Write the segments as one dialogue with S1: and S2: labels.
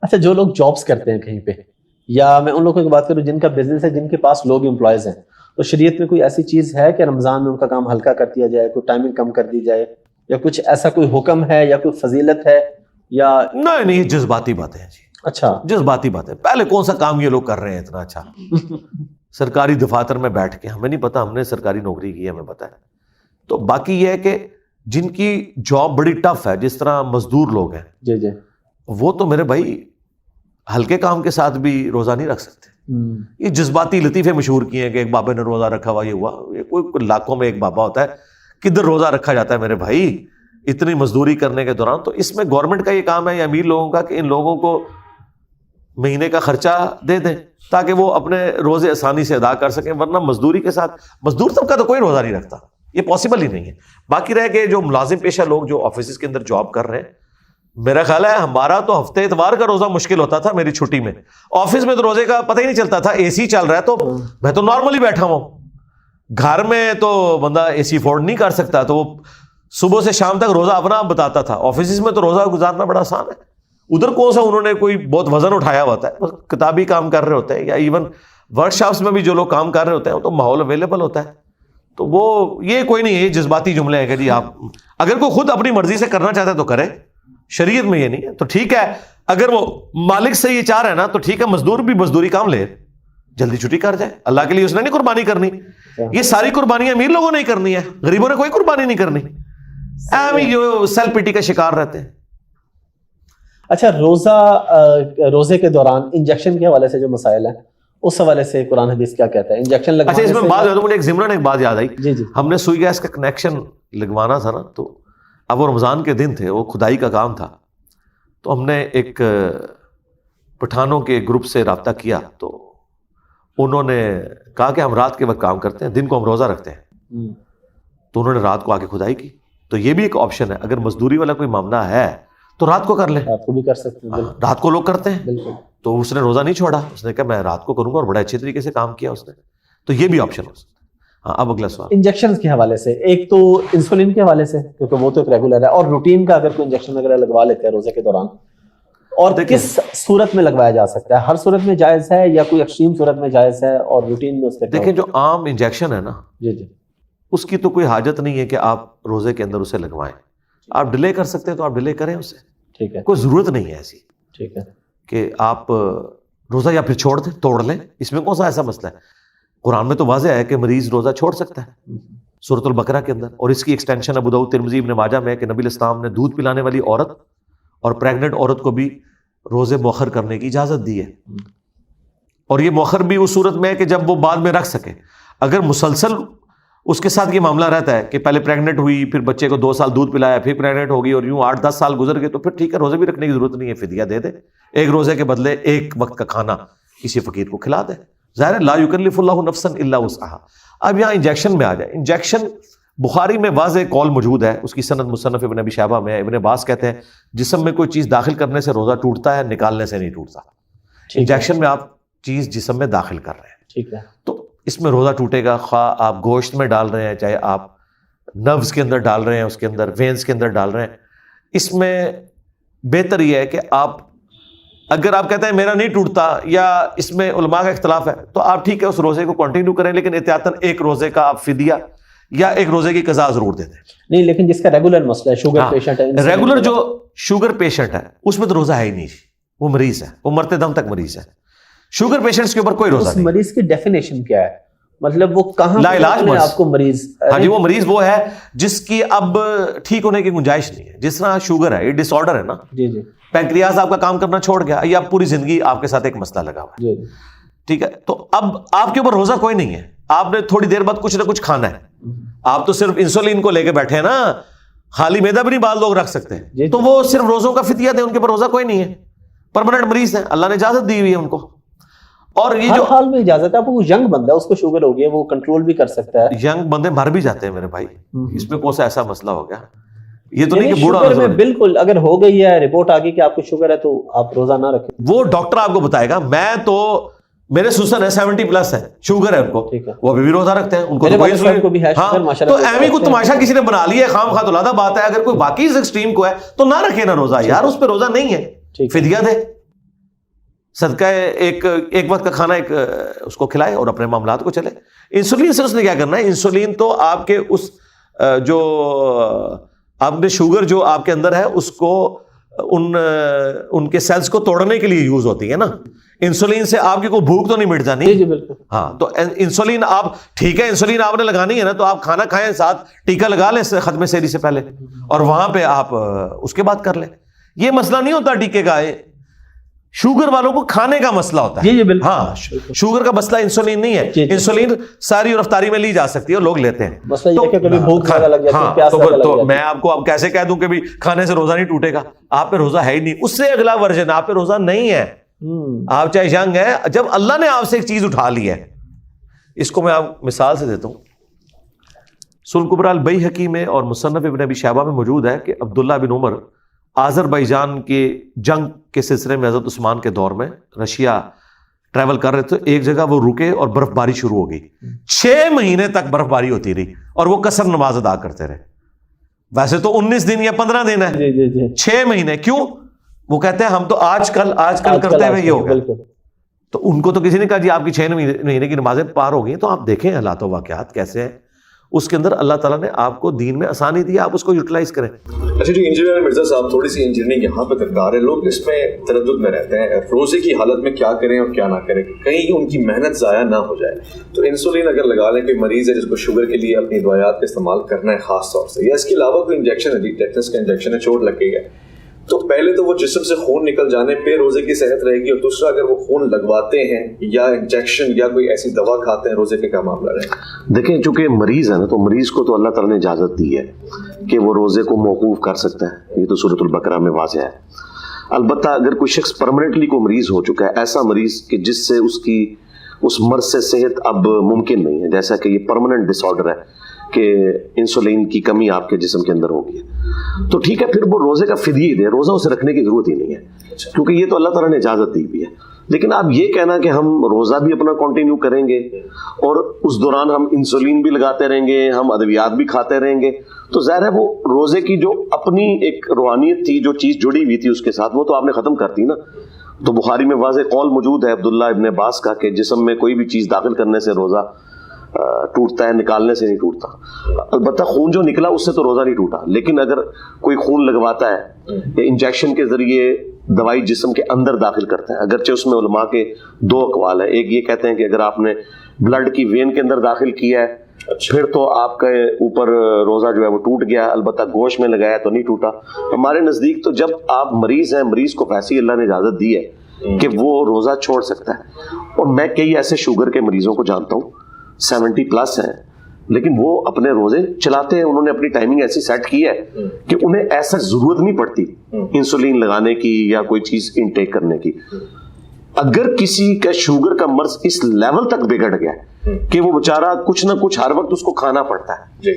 S1: اچھا جو لوگ جابس کرتے ہیں کہیں پہ, یا میں ان لوگوں کی بات کروں جن کا بزنس ہے, جن کے پاس لوگ امپلائز ہیں, تو شریعت میں کوئی ایسی چیز ہے کہ رمضان میں ان کا کام ہلکا کر دیا جائے, کوئی ٹائمنگ کم کر دی جائے, یا کچھ ایسا کوئی حکم ہے یا کوئی فضیلت ہے یا
S2: نہیں یہ جذباتی باتیں ہیں جی.
S1: اچھا
S2: جذباتی باتیں. پہلے کون سا کام یہ لوگ کر رہے ہیں اتنا اچھا, سرکاری دفاتر میں بیٹھ کے, ہمیں نہیں پتا, ہم نے سرکاری نوکری کی ہمیں پتا ہے. تو باقی یہ ہے کہ جن کی جاب بڑی ٹف ہے, جس طرح مزدور لوگ ہیں
S1: جی جی,
S2: وہ تو میرے بھائی ہلکے کام کے ساتھ بھی روزہ نہیں رکھ سکتے. یہ جذباتی لطیفے مشہور کیے ہیں کہ ایک بابے نے روزہ رکھا ہوا, یہ ہوا, یہ کوئی لاکھوں میں ایک بابا ہوتا ہے, کدھر روزہ رکھا جاتا ہے میرے بھائی اتنی مزدوری کرنے کے دوران. تو اس میں گورنمنٹ کا یہ کام ہے یا امیر لوگوں کا کہ ان لوگوں کو مہینے کا خرچہ دے دیں تاکہ وہ اپنے روزے آسانی سے ادا کر سکیں, ورنہ مزدوری کے ساتھ مزدور طبقہ تو کوئی روزہ نہیں رکھتا, یہ پاسبل ہی نہیں ہے. باقی رہ کے جو ملازم پیشہ لوگ جو آفیسز کے اندر جاب کر رہے ہیں, میرا خیال ہے ہمارا تو ہفتے اتوار کا روزہ مشکل ہوتا تھا میری چھٹی میں, آفس میں تو روزے کا پتہ ہی نہیں چلتا تھا, اے سی چل رہا ہے تو میں تو نارملی بیٹھا ہوں. گھر میں تو بندہ اے سی افورڈ نہیں کر سکتا, تو وہ صبح سے شام تک روزہ اپنا بتاتا تھا. آفیسز میں تو روزہ گزارنا بڑا آسان ہے, ادھر کون سا انہوں نے کوئی بہت وزن اٹھایا ہوتا ہے, کتابی کام کر رہے ہوتے ہیں, یا ایون ورک شاپس میں بھی جو لوگ کام کر رہے ہوتے ہیں تو ماحول اویلیبل ہوتا ہے. تو وہ یہ کوئی نہیں ہے, یہ جذباتی جملے ہیں کہ جی آپ اگر کوئی خود اپنی مرضی سے کرنا چاہتا ہے تو کرے, شریعت میں یہ نہیں ہے. تو ٹھیک ہے, اگر وہ مالک سے یہ چاہ رہا ہے نا تو ٹھیک ہے, مزدور بھی مزدوری کام لے, جلدی چھٹی کر جائے. اللہ کے لیے اس نے نہیں قربانی کرنی, یہ ساری قربانیاں امیر لوگوں نے ہی کرنی ہے, غریبوں نے کوئی قربانی نہیں کرنی. جو سیلف پیٹی کا شکار رہتے ہیں.
S1: اچھا روزے کے دوران انجیکشن کے حوالے سے جو مسائل ہیں, اس حوالے سے قرآن حدیث کیا کہتا ہے؟ انجیکشن لگوانے
S2: اچھا اس میں بات مجھے ایک ضمن ایک بات یاد آئی.
S1: جی جی,
S2: ہم نے سوئی گیس کا کنیکشن لگوانا تھا نا, تو اب وہ رمضان کے دن تھے, وہ کھدائی کا کام تھا, تو ہم نے ایک پٹھانوں کے گروپ سے رابطہ کیا, تو انہوں نے کہا کہ ہم رات کے وقت کام کرتے ہیں, دن کو ہم روزہ رکھتے ہیں. تو انہوں نے رات کو آ کے کھدائی کی. تو یہ بھی ایک آپشن ہے, اگر مزدوری والا کوئی معاملہ ہے تو رات کو کر لیں,
S1: رات کو بھی کر سکتے ہیں,
S2: رات کو لوگ کرتے ہیں.
S1: بالکل.
S2: تو اس نے روزہ نہیں چھوڑا, اس نے کہا میں رات کو کروں گا, اور بڑے اچھے طریقے سے کام کیا اس نے. تو یہ بھی آپشن ہو سکتا ہے. ہاں اب اگلا سوال
S1: انجیکشن کے حوالے سے, ایک تو انسولین کے حوالے سے کیونکہ وہ تو ایک ریگولر ہے, اور روٹین کا اگر کوئی انجیکشن وغیرہ لگوا لیتے ہیں روزے کے دوران, اور کس صورت میں لگوایا جا سکتا ہے؟ ہر صورت میں جائز ہے یا کوئی ایکسٹریم صورت میں جائز ہے, اور روٹین میں اس کے
S2: دیکھیں جو عام انجیکشن ہے نا,
S1: جی جی,
S2: اس کی تو کوئی حاجت نہیں ہے کہ آپ روزے کے اندر اسے لگوائیں. آپ ڈیلے کر سکتے ہیں تو آپ ڈیلے کریں اسے,
S1: ٹھیک ہے,
S2: کوئی ضرورت نہیں ہے ایسی
S1: ٹھیک ہے
S2: کہ آپ روزہ یا پھر چھوڑ دیں, توڑ لیں. اس میں کون سا ایسا مسئلہ ہے؟ قرآن میں تو واضح ہے کہ مریض روزہ چھوڑ سکتا ہے سورۃ البقرہ کے اندر, اور اس کی ایکسٹینشن ابو داؤد ترمذی ابن ماجہ میں ہے کہ نبی علیہ السلام نے دودھ پلانے والی عورت اور پریگننٹ عورت کو بھی روزے مؤخر کرنے کی اجازت دی ہے. اور یہ مؤخر بھی اس صورت میں ہے کہ جب وہ بعد میں رکھ سکے. اگر مسلسل اس کے ساتھ یہ معاملہ رہتا ہے کہ پہلے پریگننٹ ہوئی, پھر بچے کو 2 سال دودھ پلایا, پھر پریگننٹ ہوگی, اور یوں 8-10 سال گزر گئے, تو پھر ٹھیک ہے, روزے بھی رکھنے کی ضرورت نہیں ہے, فدیہ دے دے, ایک روزے کے بدلے ایک وقت کا کھانا کسی فقیر کو کھلا دے. ظاہر لا یکلف اللہ نفسا الا وسعها. اب یہاں انجیکشن میں آ جائے. انجیکشن بخاری میں واضح قول موجود ہے, اس کی سند مصنف ابن ابی شیبہ میں ہے. ابن عباس کہتے ہیں جسم میں کوئی چیز داخل کرنے سے روزہ ٹوٹتا ہے, نکالنے سے نہیں ٹوٹتا. انجیکشن میں آپ چیز جسم میں داخل کر رہے ہیں,
S1: ٹھیک ہے,
S2: تو اس میں روزہ ٹوٹے گا, خواہ آپ گوشت میں ڈال رہے ہیں, چاہے آپ نروز کے اندر ڈال رہے ہیں, اس کے اندر وینز کے اندر ڈال رہے ہیں. اس میں بہتر یہ ہے کہ آپ اگر آپ کہتے ہیں میرا نہیں ٹوٹتا, یا اس میں علماء کا اختلاف ہے, تو آپ ٹھیک ہے اس روزے کو کنٹینیو کریں, لیکن احتیاطاً ایک روزے کا آپ فدیہ یا ایک روزے کی قضا ضرور دے دیں.
S1: نہیں لیکن جس کا ریگولر مسئلہ ہے, شوگر پیشنٹ ہے,
S2: ریگولر جو شوگر پیشنٹ ہے اس میں تو روزہ ہے ہی نہیں, وہ مریض ہے, وہ مرتے دم تک مریض ہے. شوگر پیشنٹس کے اوپر کوئی روزہ نہیں.
S1: مریض کی ڈیفینیشن کیا ہے, مطلب وہ کہاں
S2: لا علاج
S1: میں آپ کو مریض؟
S2: ہاں جی, وہ مریض وہ ہے جس کی اب ٹھیک ہونے کی گنجائش نہیں ہے. جس طرح شوگر ہے, یہ ڈس آرڈر ہے نا,
S1: جی جی,
S2: پینکریاز آپ کا کام کرنا چھوڑ گیا, یہ اب پوری زندگی آپ کے ساتھ ایک مسئلہ لگا ہوا ہے,
S1: جی
S2: ٹھیک ہے. تو اب آپ کے اوپر روزہ کوئی نہیں ہے, آپ نے تھوڑی دیر بعد کچھ نہ کچھ کھانا ہے. آپ تو صرف انسولین کو لے کے بیٹھے ہیں نا, خالی میدا بھی نہیں بعض لوگ رکھ سکتے ہیں, تو وہ صرف روزوں کا فدیہ دیں, ان کے اوپر روزہ کوئی نہیں ہے. پرماننٹ مریض ہیں, اللہ نے اجازت دی ہوئی ہے ان کو. اور یہ جو
S1: حال میں اجازت ہے, وہ ینگ بندہ ہے, اس کو شوگر ہو گیا, وہ کنٹرول بھی کر سکتا ہے.
S2: ینگ بندے مر بھی جاتے ہیں میرے بھائی, اس میں کون سا ایسا مسئلہ ہو گیا؟ یہ تو نہیں کہ بوڑھا
S1: بالکل اگر ہو گئی ہے, رپورٹ آ گئی کہ آپ کو شوگر ہے, تو آپ روزہ نہ رکھیں.
S2: وہ ڈاکٹر آپ کو بتائے گا. میں تو میرے سوسن ہے 70+ ہے, شوگر ہے ان کو, وہ ابھی بھی روزہ رکھتے ہیں, ان کو تو ایویں کو تماشا کسی نے بنا لیا ہے, خام خواہ تو بات ہے. اگر کوئی باقی اس ایکسٹریم کو ہے تو نہ رکھے نا روزہ یار, اس پہ روزہ نہیں ہے, فدیہ دے. صدقہ ایک وقت کا کھانا ایک اس کو کھلائے اور اپنے معاملات کو چلے. انسولین سے اس نے کیا کرنا ہے؟ انسولین تو آپ کے اس جو آپ نے شوگر جو آپ کے اندر ہے اس کو ان کے سیلز کو توڑنے کے لیے یوز ہوتی ہے نا. انسولین سے آپ کی کوئی بھوک تو نہیں مٹ جانی.
S1: جی بالکل.
S2: ہاں تو انسولین آپ ٹھیک ہے، انسولین آپ نے لگانی ہے نا، تو آپ کھانا کھائیں ساتھ ٹیکا لگا لیں ختم سحری سے پہلے، اور وہاں پہ آپ اس کے بعد کر لیں. یہ مسئلہ نہیں ہوتا ٹیکے کا. شوگر والوں کو کھانے کا مسئلہ ہوتا ہے.
S1: جی بالکل.
S2: ہاں شوگر کا مسئلہ انسولین نہیں ہے. انسولین ساری اور افطاری میں لی جا سکتی ہے اور لوگ لیتے ہیں.
S1: مسئلہ یہ کہ کبھی بھوک زیادہ لگ جاتی ہے، پیاس زیادہ لگ جاتی ہے.
S2: میں آپ کو اب کیسے کہہ دوں کہ بھی کھانے سے روزہ نہیں ٹوٹے گا؟ آپ پہ روزہ ہے ہی نہیں. اس سے اگلا ورژن آپ پہ روزہ نہیں ہے. آپ چاہے ینگ ہے، جب اللہ نے آپ سے ایک چیز اٹھا لی ہے. اس کو میں آپ مثال سے دیتا ہوں. سنن کبری البیہقی میں اور مصنف ابن ابی شیبہ میں موجود ہے کہ عبداللہ بن عمر آذربائیجان کے جنگ کے سلسلے میں حضرت عثمان کے دور میں رشیا ٹریول کر رہے تھے. ایک جگہ وہ رکے اور برف باری شروع ہو گئی. 6 مہینے تک برف باری ہوتی رہی اور وہ قصر نماز ادا کرتے رہے. ویسے تو 19 دن یا 15 دن ہے، 6 مہینے. کیوں؟ وہ کہتے ہیں ہم تو آج کل کرتے ہوئے یہ ہوگا. تو ان کو تو کسی نے کہا جی آپ کی 6 مہینے کی نمازیں پار ہو گئی. تو آپ دیکھیں حالات و واقعات کیسے ہیں. اس کے اندر اللہ تعالیٰ نے آپ کو دین میں آسانی دی، آپ اس کو یوٹیلائز کریں.
S3: اچھا جی انجینئر مرزا صاحب، تھوڑی سی انجینئرنگ یہاں پہ درکار ہے. لوگ اس میں تردد میں رہتے ہیں روزے کی حالت میں کیا کریں اور کیا نہ کریں، کہیں ان کی محنت ضائع نہ ہو جائے. تو انسولین اگر لگا لیں، کوئی مریض ہے جس کو شوگر کے لیے اپنی دوائیات کا استعمال کرنا ہے خاص طور سے، یا اس کے علاوہ کوئی انجیکشن ہے، ٹیٹنس کا انجیکشن ہے، چوٹ لگ گئی ہے، تو پہلے تو وہ جسم سے خون نکل جانے پہ روزے کی صحت رہے گی، اور دوسرا اگر وہ خون لگواتے ہیں یا انجیکشن یا کوئی ایسی دوا کھاتے ہیں، روزے کے کیا معاملہ رہے گا؟
S4: دیکھیں چونکہ مریض ہے نا، تو مریض کو تو اللہ تعالیٰ نے اجازت دی ہے کہ وہ روزے کو موقوف کر سکتا ہے. یہ تو سورۃ البقرہ میں واضح ہے. البتہ اگر کوئی شخص پرماننٹلی کو مریض ہو چکا ہے، ایسا مریض کہ جس سے اس مرض سے صحت اب ممکن نہیں ہے، جیسا کہ یہ پرماننٹ ڈس آرڈر ہے کہ انسولین کی کمی آپ کے جسم کے اندر ہوگی، تو ٹھیک ہے، پھر وہ روزے کا فدیہ دے. روزہ اسے رکھنے کی ضرورت ہی نہیں ہے کیونکہ یہ تو اللہ تعالیٰ نے اجازت دی بھی ہے. لیکن آپ یہ کہنا کہ ہم روزہ بھی اپنا کنٹینیو کریں گے اور اس دوران ہم انسولین بھی لگاتے رہیں گے، ہم ادویات بھی کھاتے رہیں گے، تو ظاہر ہے وہ روزے کی جو اپنی ایک روحانیت تھی، جو چیز جڑی ہوئی تھی اس کے ساتھ، وہ تو آپ نے ختم کر دی نا. تو بخاری میں واضح قول موجود ہے عبداللہ ابن عباس کا کہ جسم میں کوئی بھی چیز داخل کرنے سے روزہ ٹوٹتا ہے، نکالنے سے نہیں ٹوٹتا. البتہ خون جو نکلا اس سے تو روزہ نہیں ٹوٹا، لیکن اگر کوئی خون لگواتا ہے یا انجیکشن کے ذریعے دوائی جسم کے اندر داخل کرتا ہے، اگرچہ اس میں علماء کے 2 اقوال ہیں. ایک یہ کہتے ہیں کہ اگر آپ نے بلڈ کی وین کے اندر داخل کیا ہے پھر تو آپ کے اوپر روزہ جو ہے وہ ٹوٹ گیا، البتہ گوشت میں لگایا تو نہیں ٹوٹا. ہمارے نزدیک تو جب آپ مریض ہیں، مریض کو ویسے اللہ نے اجازت دی ہے کہ وہ روزہ چھوڑ سکتا ہے. اور میں کئی ایسے شوگر کے مریضوں کو جانتا ہوں 70+ ہیں، لیکن وہ اپنے روزے چلاتے ہیں. انہوں نے اپنی ٹائمنگ ایسی سیٹ کی ہے کہ انہیں ایسا ضرورت نہیں پڑتی انسولین لگانے کی یا کوئی چیز انٹیک کرنے کی. اگر کسی کا شوگر کا مرض اس لیول تک بگڑ گیا کہ وہ بیچارہ کچھ نہ کچھ ہر وقت اس کو کھانا پڑتا ہے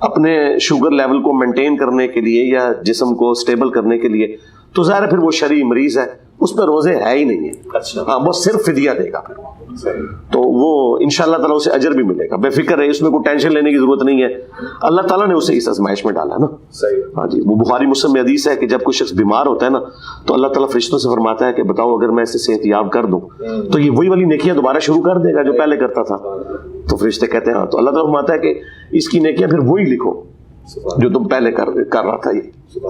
S4: اپنے شوگر لیول کو مینٹین کرنے کے لیے یا جسم کو سٹیبل کرنے کے لیے، تو ظاہر ہے پھر وہ شرعی مریض ہے، اس میں روزے ہے ہی نہیں ہے. ہاں وہ صرف فدیہ دے گا پھر، تو وہ انشاءاللہ تعالیٰ اسے اجر بھی ملے گا. بے فکر ہے، اس میں کوئی ٹینشن لینے کی ضرورت نہیں ہے. اللہ تعالیٰ نے اسے اس آزمائش میں ڈالا نا. ہاں جی، وہ بخاری مسلم میں حدیث ہے کہ جب کوئی شخص بیمار ہوتا ہے نا تو اللہ تعالیٰ فرشتوں سے فرماتا ہے کہ بتاؤ اگر میں اسے صحت یاب کر دوں تو یہ وہی والی نیکیاں دوبارہ شروع کر دے گا جو پہلے کرتا تھا. تو فرشتے کہتے ہیں ہاں. تو اللہ تعالیٰ فرماتا ہے کہ اس کی نیکیاں پھر وہی لکھو جو تم پہلے کر رہا تھا.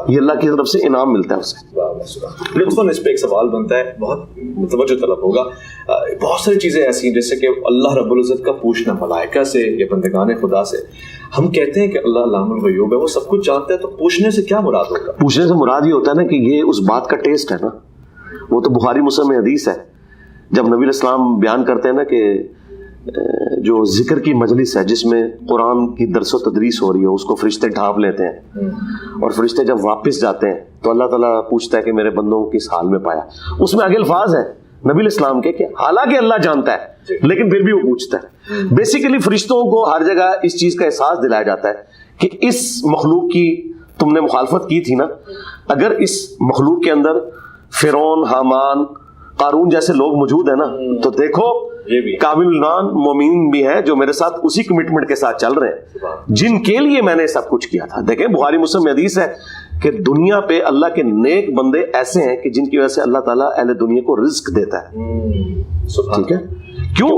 S4: یہ اللہ کی طرف سے انعام ملتا ہے اسے.
S3: لطفاً اس پہ ایک سوال بنتا ہے، بہت متوجہ طلب ہوگا. بہت ساری چیزیں ایسی ہیں جیسے کہ اللہ رب العزت کا پوچھنا ملائکہ سے یا بندگان خدا سے. ہم کہتے ہیں کہ اللہ علام الغیوب ہے، وہ سب کچھ جانتا ہے، تو پوچھنے سے کیا مراد ہوگا؟
S4: پوچھنے سے مراد یہ ہوتا ہے نا کہ یہ اس بات کا ٹیسٹ ہے نا. وہ تو بخاری مسلم میں حدیث ہے، جب نبی علیہ السلام بیان کرتے ہیں نا کہ جو ذکر کی مجلس ہے جس میں قرآن کی درس و تدریس ہو رہی ہے اس کو فرشتے ڈھانپ لیتے ہیں، اور فرشتے جب واپس جاتے ہیں تو اللہ تعالیٰ پوچھتا ہے کہ میرے بندوں کو کس حال میں پایا. اس میں آگے الفاظ ہیں نبی علیہ السلام کے کہ حالانکہ اللہ جانتا ہے لیکن پھر بھی وہ پوچھتا ہے. بیسیکلی فرشتوں کو ہر جگہ اس چیز کا احساس دلایا جاتا ہے کہ اس مخلوق کی تم نے مخالفت کی تھی نا، اگر اس مخلوق کے اندر فرعون، حامان، قارون جیسے لوگ موجود ہیں نا تو دیکھو کامل الایمان مومنین بھی ہیں جو میرے ساتھ اسی کمٹمنٹ کے ساتھ چل رہے ہیں جن کے لیے میں نے سب کچھ کیا تھا. دیکھیں بخاری مسلم میں حدیث ہے کہ دنیا پہ اللہ کے نیک بندے ایسے ہیں کہ جن کی وجہ سے اللہ تعالیٰ اہل دنیا کو رزق دیتا ہے. ٹھیک ہے, کیوں؟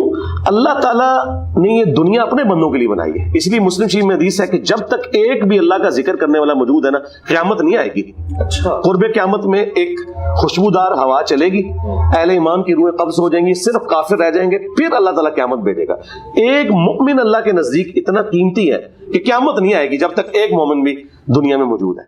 S4: اللہ تعالیٰ نے یہ دنیا اپنے بندوں کے لیے بنائی ہے. اس لیے مسلم شریف میں حدیث ہے کہ جب تک ایک بھی اللہ کا ذکر کرنے والا موجود ہے نا, قیامت نہیں آئے گی.
S3: اچھا,
S4: قرب قیامت میں ایک خوشبودار ہوا چلے گی, اہل ایمان کی روحیں قبض ہو جائیں گی, صرف کافر رہ جائیں گے, پھر اللہ تعالیٰ قیامت بھیجے گا. ایک مومن اللہ کے نزدیک اتنا قیمتی ہے کہ قیامت نہیں آئے گی جب تک ایک مومن بھی دنیا میں موجود ہے.